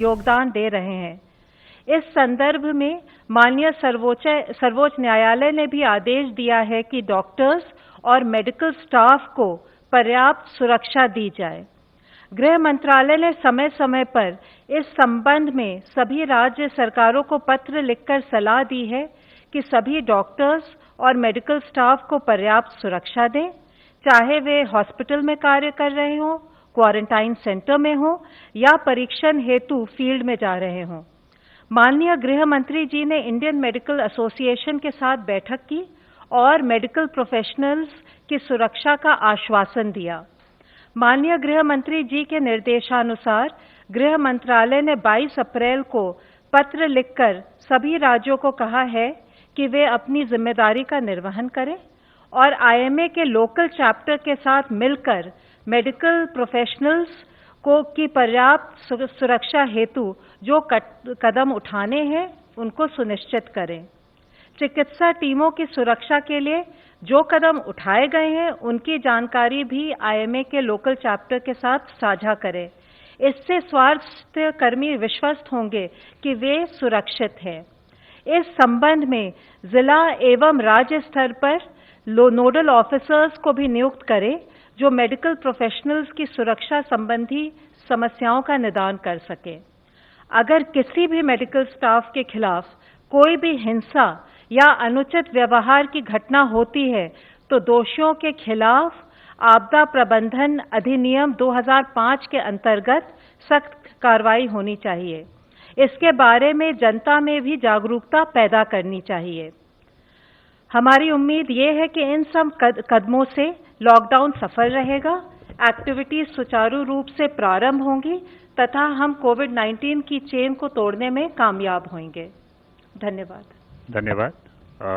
योगदान दे रहे हैं। इस संदर्भ में माननीय सर्वोच्च न्यायालय ने भी आदेश दिया है कि डॉक्टर्स और मेडिकल स्टाफ को पर्याप्त सुरक्षा दी जाए। गृह मंत्रालय ने समय समय पर इस संबंध में सभी राज्य सरकारों को पत्र लिखकर सलाह दी है कि सभी डॉक्टर्स और मेडिकल स्टाफ को पर्याप्त सुरक्षा दें, चाहे वे हॉस्पिटल में कार्य कर रहे हों, क्वारंटाइन सेंटर में हों या परीक्षण हेतु फील्ड में जा रहे हों। माननीय गृह मंत्री जी ने इंडियन मेडिकल एसोसिएशन के साथ बैठक की और मेडिकल प्रोफेशनल्स की सुरक्षा का आश्वासन दिया। माननीय गृह मंत्री जी के निर्देशानुसार गृह मंत्रालय ने 22 अप्रैल को पत्र लिखकर सभी राज्यों को कहा है कि वे अपनी जिम्मेदारी का निर्वहन करें और आईएमए के लोकल चैप्टर के साथ मिलकर मेडिकल प्रोफेशनल्स को की पर्याप्त सुरक्षा हेतु जो कदम उठाने हैं उनको सुनिश्चित करें। चिकित्सा टीमों की सुरक्षा के लिए जो कदम उठाए गए हैं उनकी जानकारी भी आईएमए के लोकल चैप्टर के साथ साझा करें। इससे स्वास्थ्य कर्मी विश्वस्त होंगे कि वे सुरक्षित हैं। इस संबंध में जिला एवं राज्य स्तर पर नोडल ऑफिसर्स को भी नियुक्त करें जो मेडिकल प्रोफेशनल्स की सुरक्षा संबंधी समस्याओं का निदान कर सके। अगर किसी भी मेडिकल स्टाफ के खिलाफ कोई भी हिंसा या अनुचित व्यवहार की घटना होती है तो दोषियों के खिलाफ आपदा प्रबंधन अधिनियम 2005 के अंतर्गत सख्त कार्रवाई होनी चाहिए। इसके बारे में जनता में भी जागरूकता पैदा करनी चाहिए। हमारी उम्मीद ये है कि इन सब कदमों से लॉकडाउन सफल रहेगा, एक्टिविटीज सुचारू रूप से प्रारंभ होंगी तथा हम कोविड-19 की चेन को तोड़ने में कामयाब होंगे। धन्यवाद। धन्यवाद।